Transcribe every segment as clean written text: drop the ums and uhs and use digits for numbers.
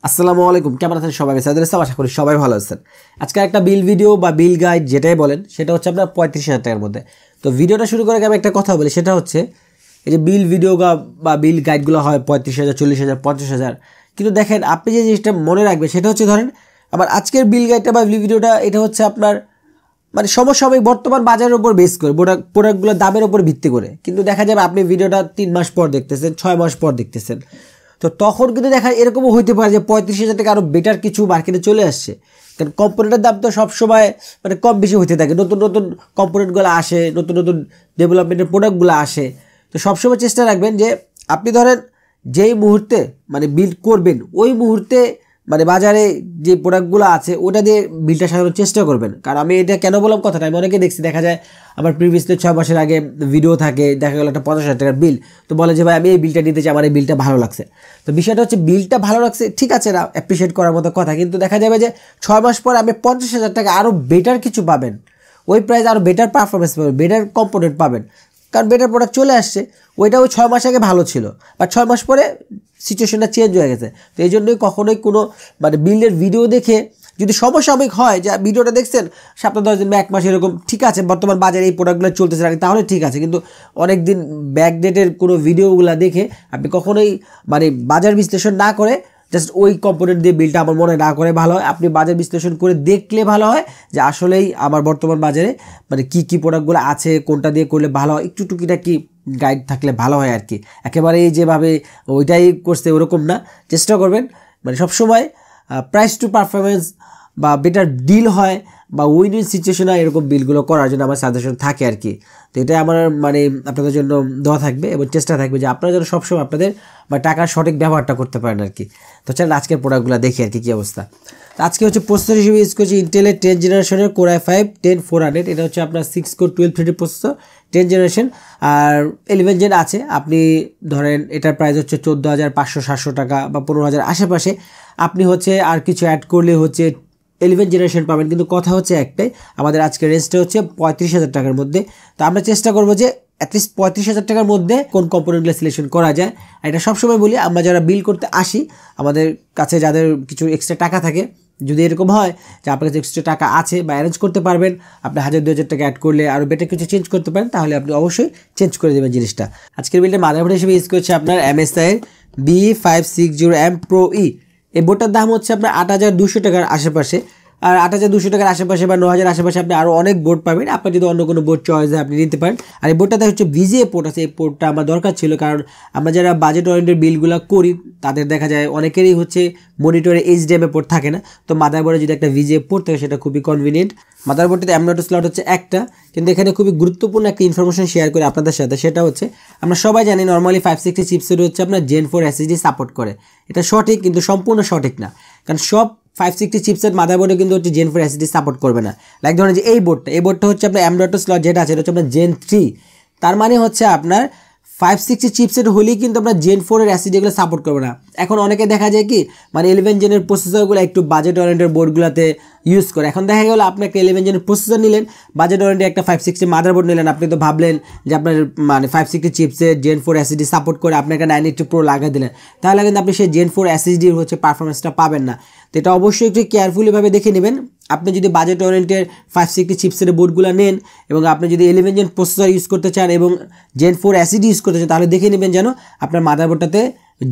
আসসালামু আলাইকুম, কেমন আছেন সবাই? আশা করি সবাই ভালো আছেন। আজকে একটা বিল ভিডিও বা বিল গাইড যেটাই বলেন সেটা হচ্ছে আপনার 35,000 টাকার মধ্যে। তো ভিডিওটা শুরু করে আমি একটা কথা বলি, সেটা হচ্ছে এই যে বিল ভিডিও বা বিল গাইডগুলো হয় 35,000, 40,000, 50,000, কিন্তু দেখেন আপনি যে জিনিসটা মনে রাখবেন সেটা হচ্ছে, ধরেন আমার আজকের বিল গাইডটা বা বিল ভিডিওটা এটা হচ্ছে আপনার মানে সমসাময়িক বর্তমান বাজারের উপর বেস করে, প্রোডাক্টগুলোর দামের উপর ভিত্তি করে। কিন্তু দেখা যাবে আপনি ভিডিওটা 3 মাস পর দেখতেছেন, 6 মাস পর দেখতেছেন, তো তখন কিন্তু দেখা এরকমও হইতে পারে যে 35,000 টাকা আরও বেটার কিছু মার্কেটে চলে আসছে। কারণ কম্পোনেন্টের দাম তো সবসময় মানে কম বেশি হইতে থাকে, নতুন নতুন কম্পোনেন্টগুলো আসে, নতুন নতুন ডেভেলপমেন্টের প্রোডাক্টগুলো আসে। তো সবসময় চেষ্টা রাখবেন যে আপনি ধরেন যেই মুহূর্তে মানে বিল্ড করবেন ওই মুহূর্তে মানে বাজারে যে প্রোডাক্টগুলো আছে ওটা দিয়ে বিলটা সাজানোর চেষ্টা করবেন। কারণ আমি এটা কেন বললাম কথাটা, আমি অনেকে দেখছি, দেখা যায় আমার প্রিভিয়াসলি 6 মাসের আগে ভিডিও থাকে, দেখা গেলো একটা 50,000 টাকার বিল, তো বলে যে ভাই আমি এই বিলটা নিতে চাই, আমার এই বিলটা ভালো লাগছে। তো বিষয়টা হচ্ছে বিলটা ভালো লাগছে ঠিক আছে, না অ্যাপ্রিসিয়েট করার মতো কথা, কিন্তু দেখা যাবে যে 6 মাস পর আপনি 50,000 টাকা আরও বেটার কিছু পাবেন, ওই প্রাইস আরও বেটার পারফরমেন্স পাবেন, বেটার কম্পোনেন্ট পাবেন, কারণ বেটার প্রোডাক্ট চলে আসছে। ওইটা ওই 6 মাস আগে ভালো ছিল, বা 6 মাস পরে সিচুয়েশনটা চেঞ্জ হয়ে গেছে। তো এই জন্যই কখনোই কোনো মানে বিল্ডের ভিডিও দেখে যদি সমসাময়িক হয় যে ভিডিওটা দেখছেন সপ্তাহ 10 দিন বা 1 মাস এরকম, ঠিক আছে বর্তমান বাজারে এই প্রোডাক্টগুলো চলতেছে তাহলে ঠিক আছে, কিন্তু অনেক দিন ব্যাকডেটের কোনো ভিডিওগুলো দেখে আপনি কখনোই মানে বাজার বিশ্লেষণ না করে জাস্ট ওই কম্পোনেন্ট দিয়ে বিলটা আমার মনে না করে ভালো হয় আপনি বাজার বিশ্লেষণ করে দেখলে ভালো হয় যে আসলেই আমার বর্তমান বাজারে মানে কী প্রোডাক্টগুলো আছে, কোনটা দিয়ে করলে ভালো হয়, একটু টুকিটাকি গাইড থাকলে ভালো হয় আর কি। একেবারে যেভাবে ওইটাই করছে ওরকম না, চেষ্টা করবেন মানে সবসময় প্রাইস টু পারফরমেন্স বা বেটার ডিল হয় বা উইন উইন সিচুয়েশন হয় এরকম বিলগুলো করার জন্য আমার সাজেশন থাকে আর কি। তো এটাই আমার মানে আপনাদের জন্য দেওয়া থাকবে এবং চেষ্টা থাকবে যে আপনারা যেন সবসময় আপনাদের বা টাকার সঠিক ব্যবহারটা করতে পারেন আর কি। তো চলেন আজকের প্রোডাক্টগুলো দেখি আর কি কী অবস্থা। আজকে হচ্ছে প্রসেসর হিসেবে ইউজ করছি ইন্টেলের 10 জেনারেশনের Core i5 10400, এটা হচ্ছে আপনার 6 কোর 12 থ্রেডের প্রসেসর 10 জেনারেশন, আর 11 জেন আছে। আপনি ধরেন এটার প্রাইস হচ্ছে 14,500-700 টাকা বা 15,000 আশেপাশে। আপনি হচ্ছে আর কিছু অ্যাড করলে হচ্ছে 11 জেনারেশন পাবেন, কিন্তু কথা হচ্ছে একটাই, আমাদের আজকের রেঞ্জটা হচ্ছে 35,000 টাকার মধ্যে। তো আমরা চেষ্টা করবো যে অ্যাটলিস্ট 35,000 টাকার মধ্যে কোন কম্পোনেন্টগুলো সিলেকশন করা যায়। আর এটা সবসময় বলি, আমরা যারা বিল করতে আসি আমাদের কাছে যাদের কিছু এক্সট্রা টাকা থাকে, যদি এরকম হয় যে আপনার কাছে এক্সট্রা টাকা আছে বা অ্যারেঞ্জ করতে পারবেন, আপনি 1,000-2,000 টাকা অ্যাড করলে আরও বেটার কিছু চেঞ্জ করতে পারেন, তাহলে আপনি অবশ্যই চেঞ্জ করে দেবেন জিনিসটা। আজকের বিলটা মাদারবোর্ড হিসেবে ইউজ করছে আপনার MSI B560M PRO E। এই বোর্ডটার দাম হচ্ছে আপনার 8,200 টাকার আশেপাশে। আর 8,200 টাকার আশেপাশে বা 9,000 আশেপাশে আপনি আরও অনেক বোর্ড পাবেন, আপনার যদি অন্য কোনো বোর্ড চয়েস হয় আপনি নিতে পারেন। আর এই বোর্ডটাতে হচ্ছে ভিজিএ পোর্ট আছে, এই পোর্টটা আমার দরকার ছিল, কারণ আমরা যারা বাজেট ওরিয়েন্টেড বিলগুলো করি তাদের দেখা যায় অনেকেরই হচ্ছে মনিটরে HDMI পোর্ট থাকে না, তো মাদারবোর্ডে যদি একটা ভিজিএ পোর্ট থাকে সেটা খুবই কনভিনিয়েন্ট। মাদারবোর্ডটিতে M.2 স্লট হচ্ছে একটা, কিন্তু এখানে খুবই গুরুত্বপূর্ণ একটা ইনফরমেশন শেয়ার করি আপনাদের সাথে, সেটা হচ্ছে আমরা সবাই জানি নর্মালি 560 চিপসেট হচ্ছে আপনার Gen 4 SSD সাপোর্ট করে। এটা সঠিক, কিন্তু সম্পূর্ণ সঠিক না, কারণ সব 560 চিপসেট মাদারবোর্ডে কিন্তু হচ্ছে Gen 4 SSD সাপোর্ট করবে না। লাইক ধরেন যে এই বোর্ডটা হচ্ছে আপনার M.2 স্লট যেটা আছে এটা হচ্ছে আপনার Gen 3, তার মানে হচ্ছে আপনার 560 চিপসেট হলেই কিন্তু আপনার Gen 4 এর SSD-গুলো সাপোর্ট করবে না। এখন অনেকে দেখা যায় কি মানে 11 জেনের প্রসেসরগুলো একটু বাজেট ওরিয়েন্টেড বোর্ডগুলোতে ইউজ করে। এখন দেখা গেল আপনি একটা 11 জেনের প্রসেসর নিলেন, বাজেট ওরিয়েন্টেড একটা 560 মাদারবোর্ড নিলেন, আপনি তো ভাবলেন যে আপনার মানে 560 চিপসেট Gen 4 SSD সাপোর্ট করে আপনি একটা 980 Pro লাগিয়ে দিলেন, তাহলে কিন্তু আপনি সেই Gen 4 SSD হচ্ছে পারফরমেন্সটা পাবেন না। তো এটা অবশ্যই একটু কেয়ারফুলিভাবে দেখে নেবেন। আপনি যদি বাজেট ওরিয়েন্টেড 560 চিপসেটের বোর্ডগুলো নেন এবং আপনি যদি 11 জেন প্রসেসর ইউজ করতে চান এবং Gen 4 SSD ইউজ করতে চান, তাহলে দেখে নেবেন যেন আপনার মাদারবোর্ডটাতে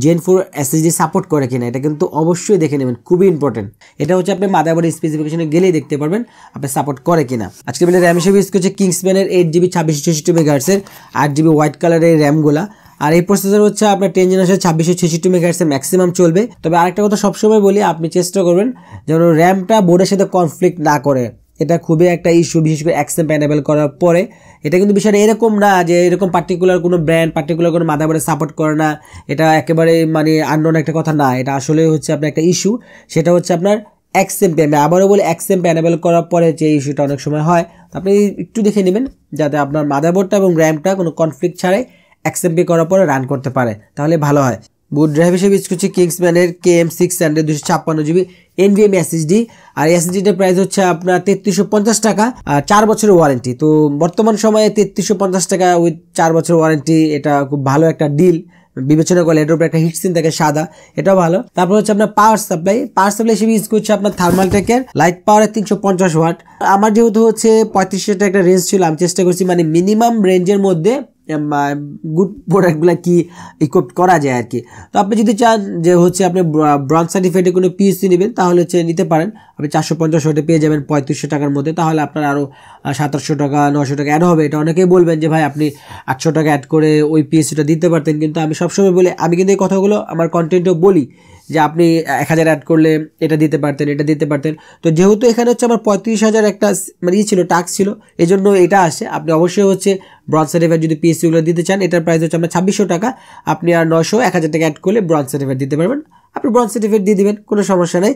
Gen 4 SSD সাপোর্ট করে কিনা, এটা কিন্তু অবশ্যই দেখে নেবেন, খুবই ইম্পর্টেন্ট। এটা হচ্ছে আপনি মাদারবোর্ডের স্পেসিফিকেশনে গেলেই দেখতে পারবেন আপনি সাপোর্ট করে কিনা। আজকে বেলা র্যাম হিসেবে ইউজ করছে কিংসম্যানের 8GB 2666 মেগাহার্টসের 8GB হোয়াইট কালারের র্যামগুলা। আর এই প্রসেসর হচ্ছে আপনার 10 জেনারেশন 2666 মেগাহার্টসের ম্যাক্সিমাম চলবে। তবে আরেকটা কথা সবসময় বলি, আপনি চেষ্টা করবেন যেন র্যামটা বোর্ডের সাথে কনফ্লিক্ট না করে, এটা খুবই একটা ইস্যু, বিশেষ করে XMP এনেবল করার পরে। এটা কিন্তু বিষয়টা এরকম না যে এরকম পার্টিকুলার কোনো ব্র্যান্ড পার্টিকুলার কোনো মাদারবোর্ডে সাপোর্ট করে না, এটা একেবারে মানে আননোন একটা কথা না, এটা আসলে হচ্ছে আপনার একটা ইস্যু। সেটা হচ্ছে আপনার XMP, আমি আবারও বলি XMP এনেবল করার পরে যে ইস্যুটা অনেক সময় হয়, আপনি একটু দেখে নেবেন যাতে আপনার মাদারবোর্ডটা এবং র্যামটা কোনো কনফ্লিক্ট ছাড়াই XMP করার পরে রান করতে পারে, তাহলে ভালো হয়। বুট ড্রাইভ হিসেবে ইউজ করছি কিংসম্যানের KM600 256GB NVMe SSD, আর SSDটার প্রাইস হচ্ছে আপনার 3350 টাকা, 4 বছরের ওয়ারেন্টি। তো বর্তমান সময়ে 3350 টাকা উইথ 4 বছরের ওয়ারেন্টি, এটা খুব ভালো একটা ডিল বিবেচনা করলে এটার উপরে একটা হিটসিন থাকে সাদা, এটাও ভালো। তারপর হচ্ছে আপনার পাওয়ার সাপ্লাই হিসেবে ইউজ করছে আপনার থার্মালটেকের লাইট পাওয়ারের 350 ওয়াট। আমার যেহেতু হচ্ছে 3500 একটা রেঞ্জ ছিল, আমি চেষ্টা করছি মানে মিনিমাম রেঞ্জের মধ্যে গুড প্রোডাক্টগুলো কি ইকুইপ করা যায় আর কি। তো আপনি যদি চান যে হচ্ছে আপনি ব্রঞ্জ সার্টিফাইডের কোনো পিএসসি নেবেন তাহলে হচ্ছে নিতে পারেন, আপনি 450 ওয়াটে পেয়ে যাবেন 3500 টাকার মধ্যে। তাহলে আপনার আরও 700 টাকা 900 টাকা অ্যাড হবে। এটা অনেকেই বলবেন যে ভাই আপনি 800 টাকা অ্যাড করে ওই পিএসসিটা দিতে পারতেন, কিন্তু আমি সবসময় বলি, আমি কিন্তু এই কথাগুলো আমার কন্টেন্টেও বলি যে আপনি 1000 অ্যাড করলে এটা দিতে পারতেন। তো যেহেতু এখানে হচ্ছে আমার 35,000 একটা মানে ছিল, টাস্ক ছিল, এই জন্য এটা আসে। আপনি অবশ্যই হচ্ছে ব্রঞ্জ সার্টিফাইড যদি পিএসসিগুলো দিতে চান, এটার প্রাইস হচ্ছে আপনার 2600 টাকা। আপনি আর 1000 টাকা অ্যাড করলে ব্রঞ্জ সার্টিফাইড দিতে পারবেন। আপনি ব্রঞ্জ সার্টিফাইড দিয়ে দিবেন, কোনো সমস্যা নেই।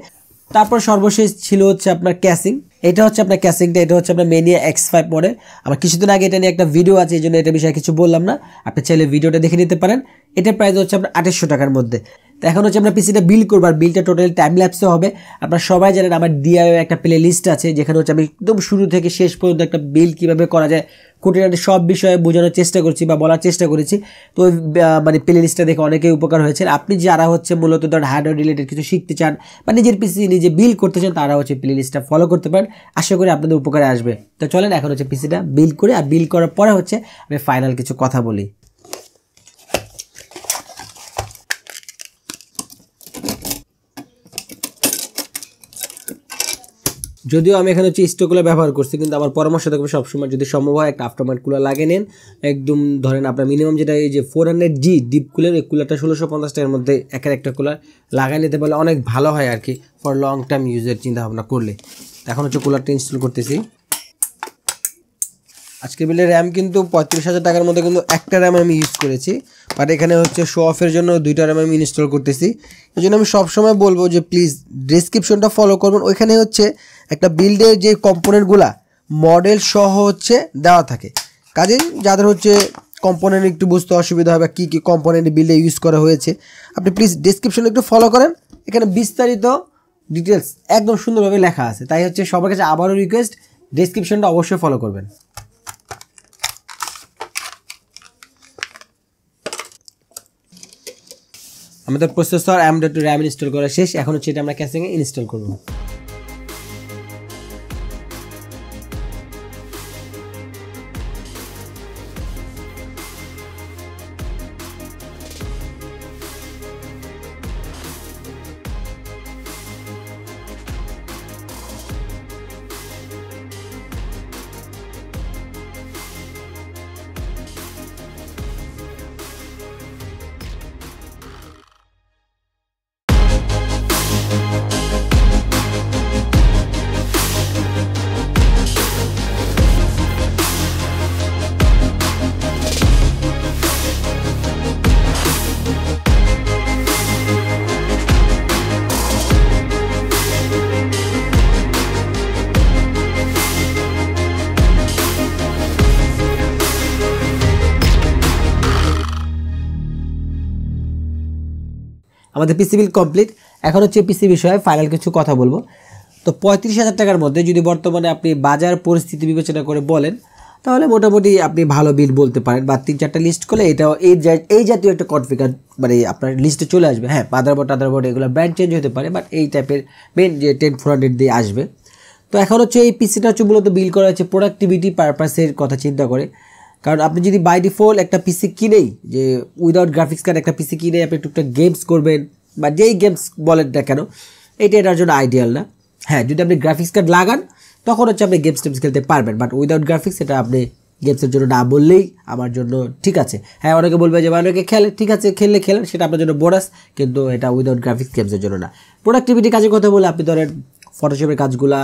তারপর সর্বশেষ ছিল হচ্ছে আপনার ক্যাসিং। এটা হচ্ছে আপনার ক্যাসিংটা, এটা হচ্ছে আপনার Mania X5 মডেল। আমার কিছুদিন আগে এটা নিয়ে একটা ভিডিও আছে, এই জন্য এটা বিষয়ে কিছু বললাম না, আপনি চাইলে ভিডিওটা দেখে নিতে পারেন। এটার প্রাইস হচ্ছে আপনার 2800 টাকার মধ্যে। তো এখন হচ্ছে আমরা পিসিটা বিল্ড করবো, আর বিলটা টোটালি টাইম ল্যাপসে হবে। আপনারা সবাই জানেন আমার ডিআইওয়াই একটা প্লে লিস্ট আছে, যেখানে হচ্ছে আমি একদম শুরু থেকে শেষ পর্যন্ত একটা বিল কীভাবে করা যায় খুঁটিনাটি সব বিষয়ে বোঝানোর চেষ্টা করছি বা বলার চেষ্টা করেছি। তো মানে প্লে লিস্টটা দেখে অনেকেই উপকার হয়েছে। আপনি যারা হচ্ছে মূলত ধরেন হার্ডওয়্যার রিলেটেড কিছু শিখতে চান বা নিজের পিসি নিজে বিল্ড করতে চান, তারা হচ্ছে প্লে লিস্টটা ফলো করতে পারেন। আশা করি আপনাদের উপকারে আসবে। তো চলেন এখন হচ্ছে পিসিটা বিল্ড করে, আর বিল্ড করার পরে হচ্ছে আমি ফাইনাল কিছু কথা বলি। যদিও আমি এখানে হচ্ছে স্টোভ কুলার ব্যবহার করছি, কিন্তু আমার পরামর্শ থাকবে সবসময় যদি সম্ভব হয় একটা আফটারমার্কেট কুলার লাগিয়ে নেন। একদম ধরেন আপনার মিনিমাম যেটা এই যে 400G ডিপ কুলার, এই কুলারটা 1650 টাকার মধ্যে একের একটা কুলার লাগাই নিতে পারলে অনেক ভালো হয় আর কি, ফর লং টার্ম ইউজের চিন্তা ভাবনা করলে। এখন হচ্ছে কুলারটা ইনস্টল করতেছি। আজকে বিলের র্যাম কিন্তু 35,000 টাকার মধ্যে কিন্তু একটা র্যাম আমি ইউজ করেছি, বাট এখানে হচ্ছে শো অফের জন্য 2টা র্যাম আমি ইনস্টল করতেছি। এই জন্য আমি সবসময় বলবো যে প্লিজ ডেসক্রিপশনটা ফলো করবেন, ওইখানে হচ্ছে একটা বিল্ডের যে কম্পোনেন্টগুলা মডেল সহ হচ্ছে দেওয়া থাকে। কাজেই যাদের হচ্ছে কম্পোনেন্ট একটু বুঝতে অসুবিধা হয় বা কী কী কম্পোনেন্ট বিল্ডে ইউজ করা হয়েছে, আপনি প্লিজ ডেসক্রিপশনে একটু ফলো করেন। এখানে বিস্তারিত ডিটেলস একদম সুন্দরভাবে লেখা আছে। তাই হচ্ছে সবার কাছে আবারও রিকোয়েস্ট, ডেসক্রিপশনটা অবশ্যই ফলো করবেন। আমাদের প্রসেসর M.2 র্যাম ইনস্টল করা শেষ। এখন হচ্ছে এটা আমরা ক্যাসিংয়ে ইনস্টল করব। আমাদের পিসি বিল কমপ্লিট। এখন হচ্ছে পিসি বিষয়ে ফাইনাল কিছু কথা বলবো। তো 35,000 টাকার মধ্যে যদি বর্তমানে আপনি বাজার পরিস্থিতি বিবেচনা করে বলেন, তাহলে মোটামুটি আপনি ভালো বিল বলতে পারেন। বা 3-4টা লিস্ট করলে এটাও এই জাতীয় একটা কনফিগার মানে আপনার লিস্টে চলে আসবে। হ্যাঁ, মাদারবোর্ড এগুলো ব্র্যান্ড চেঞ্জ হতে পারে, বাট এই টাইপের মেন যে 10400 দিয়ে আসবে। তো এখন হচ্ছে এই পিসিটা হচ্ছে মূলত বিল করা হচ্ছে প্রোডাক্টিভিটি পারপাসের কথা চিন্তা করে। কারণ আপনি যদি বাই ডিফল্ট একটা পিসি কিনেই, যে উইদাউট গ্রাফিক্স কার্ড একটা পিসি কিনে আপনি টুকটাক গেমস করবেন বা যেই গেমস বলেন না কেন, এটার জন্য আইডিয়াল না। হ্যাঁ, যদি আপনি গ্রাফিক্স কার্ড লাগান তখন হচ্ছে আপনি গেমস খেলতে পারবেন, বাট উইদাউট গ্রাফিক্স এটা আপনি গেমসের জন্য না বললেই আমার জন্য ঠিক আছে। হ্যাঁ, অনেকে বলবে যে অনেকে খেলে, ঠিক আছে, খেলেন, সেটা আপনার জন্য বোনাস, কিন্তু এটা উইদাউট গ্রাফিক্স গেমসের জন্য না। প্রোডাক্টিভিটি কাজের কথা বলে আপনি ধরেন ফটোশপের কাজগুলা,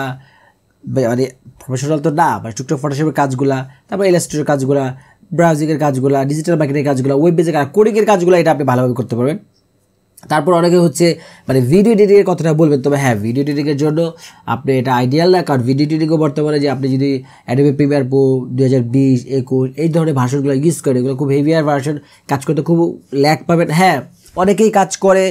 মানে প্রফেশনাল তো না, বা টুকটাক ফটোশপের কাজগুলা, তারপর ইলাস্ট্রেটর কাজগুলা, ব্রাউজিংয়ের কাজগুলা, ডিজিটাল মার্কেটিংয়ের কাজগুলা, ওয়েব বেজের কাজ, কোডিংয়ের কাজগুলো এটা আপনি ভালোভাবে করতে পারবেন। তারপর অনেকে হচ্ছে মানে ভিডিও এডিটিংয়ের কথাটা বলবেন, তবে হ্যাঁ, ভিডিও এডিটিংয়ের জন্য আপনি এটা আইডিয়াল না। কারণ ভিডিও এডিটিংও বর্তমানে যে আপনি যদি অ্যাডোবি প্রিমিয়ার প্রো 2020, 21 এই ধরনের ভার্সনগুলো ইউজ করেন, এগুলো খুব হেভিয়ার ভার্সন, কাজ করতে খুব ল্যাগ পাবেন। হ্যাঁ, অনেকেই কাজ করে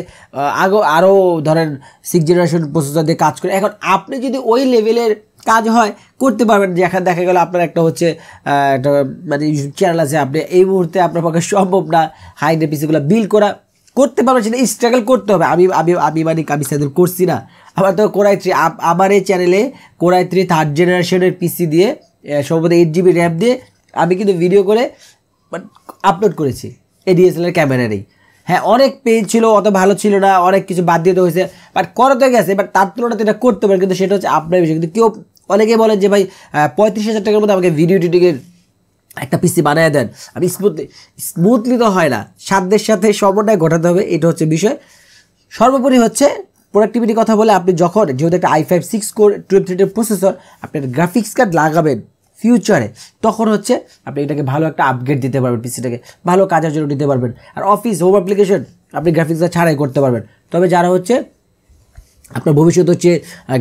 আরও ধরেন 6th জেনারেশন প্রসেসর দিয়ে কাজ করে। এখন আপনি যদি ওই লেভেলের কাজ হয় করতে পারবেন। যে এখন দেখা গেল আপনার একটা হচ্ছে একটা মানে ইউটিউব চ্যানেল আছে, আপনি এই মুহূর্তে আপনার পক্ষে সম্ভব না হাই এন্ড পিসিগুলো বিল করা, করতে পারবেন, সেটা স্ট্রাগল করতে হবে। আমি মানে আমি সাইদুল করছি না, আমার তো কোরাই 3 আমার এই চ্যানেলে কোরাই 3 3rd জেনারেশনের পিসি দিয়ে সম্ভবত 8GB র্যাম দিয়ে আমি কিন্তু ভিডিও করে আপলোড করেছি এডিএসএলআর ক্যামেরারই। হ্যাঁ, অনেক পেজ ছিল, অত ভালো ছিল না, অনেক কিছু বাদ দিতে হয়েছে, বাট করা তো গেছে, বাট তার তুলনাতে এটা করতে পারেন। কিন্তু সেটা হচ্ছে আপনার বিষয়। কিন্তু কেউ অনেকেই বলেন যে ভাই 35,000 টাকার মধ্যে আমাকে ভিডিও এডিটিংয়ের একটা পিসি বানিয়ে দেন। আমি স্মুথলি তো হয় না, সাধ্যের সাথে সমন্বয় ঘটাতে হবে, এটা হচ্ছে বিষয়। সর্বোপরি হচ্ছে প্রোডাক্টিভিটি কথা বলে আপনি যখন যেহেতু একটা i5 6 কোর 12 থ্রেডের প্রসেসর আপনি একটা গ্রাফিক্স কার্ড লাগাবেন ফিউচারে, তখন হচ্ছে আপনি এটাকে ভালো একটা আপগ্রেড দিতে পারবেন, পিসিটাকে ভালো কাজের জন্য দিতে পারবেন। আর অফিস হোম অ্যাপ্লিকেশন আপনি গ্রাফিক্স কার্ড ছাড়াই করতে পারবেন। তবে যারা হচ্ছে আপনার ভবিষ্যতে হচ্ছে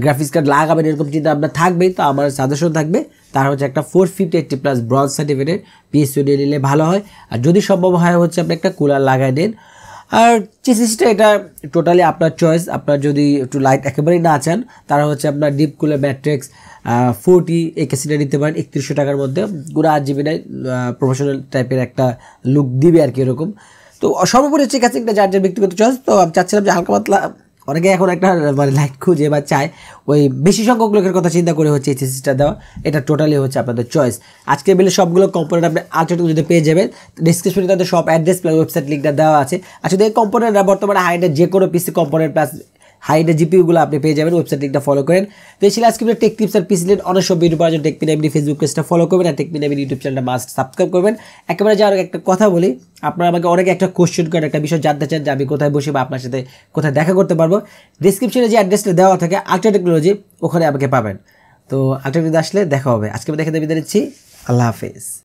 গ্রাফিক্স কার্ড লাগাবেন এরকম চিন্তা আপনার থাকবেই, তো আমার সাজেশন থাকবে তার হচ্ছে একটা 450/80+ ব্রঞ্জ সার্টিফিকেটের পিএসইউ নিলে ভালো হয়। আর যদি সম্ভব হয় হচ্ছে আপনি একটা কুলার লাগাই দেন। আর চেসিসটা এটা টোটালি আপনার চয়েস। আপনার যদি একটু লাইট একেবারেই না চান তারা হচ্ছে আপনার ডিপ কুলার ম্যাট্রিক্স 40 এই কেসিটা নিতে পারেন 3100 টাকার মধ্যে। গুলো 8GB নেয়, প্রফেশনাল টাইপের একটা লুক দিবে আর কি এরকম। তো সর্বোপরি হচ্ছে কাছে একটা যার ব্যক্তিগত চয়েস। তো আমি চাচ্ছিলাম যে হালকা পাতলা, অনেকে এখন একটা মানে লাইট খুঁজে বা চায় ওই বেশি সংখ্যক লোকের কথা চিন্তা করে হচ্ছে এই চেসিসটা দেওয়া, এটা টোটালি হচ্ছে আপনাদের চয়েস। আজকে বেলে সবগুলো কম্পোনেন্ট আপনি আলট্রাটেক যদি পেয়ে যাবেন, ডিসক্রিপশনে তাদের সব অ্যাড্রেস প্লাস ওয়েবসাইট লিঙ্কটা দেওয়া আছে। আসলে এই কম্পোনেন্টরা বর্তমানে হাইডের যে কোনো পিসি কম্পোনেন্ট প্লাস হাইডের জিপিউগুলো আপনি পেয়ে যাবেন, ওয়েবসাইট লিঙ্কটা ফলো করেন। তো এই ছিল আজকে টেক টিপস আর পিসি রিলেটেড অনেক সব ভিডিও পাওয়ার জন্য টেকমিনা ফেসবুক পেজটা ফলো করবেন আর টেকমিনা ইউটিউব চ্যানেলটা মাস্ট সাবস্ক্রাইব করবেন। একেবারে যাওয়ার একটা কথা বলি, আপনারা আমাকে অনেকে একটা কোশ্চেন করেন, একটা বিষয় জানতে চান যে আমি কোথায় বসে বা আপনার সাথে কোথায় দেখা করতে পারবো। ডিসক্রিপশনে যে অ্যাড্রেসটা দেওয়া থাকে আল্ট্রা টেকনোলজি, ওখানে আমাকে পাবেন। তো আল্ট্রা টেকনোলজি আসলে দেখা হবে। আজকে আমি দেখে বিদায় নিচ্ছি, আল্লাহ হাফেজ।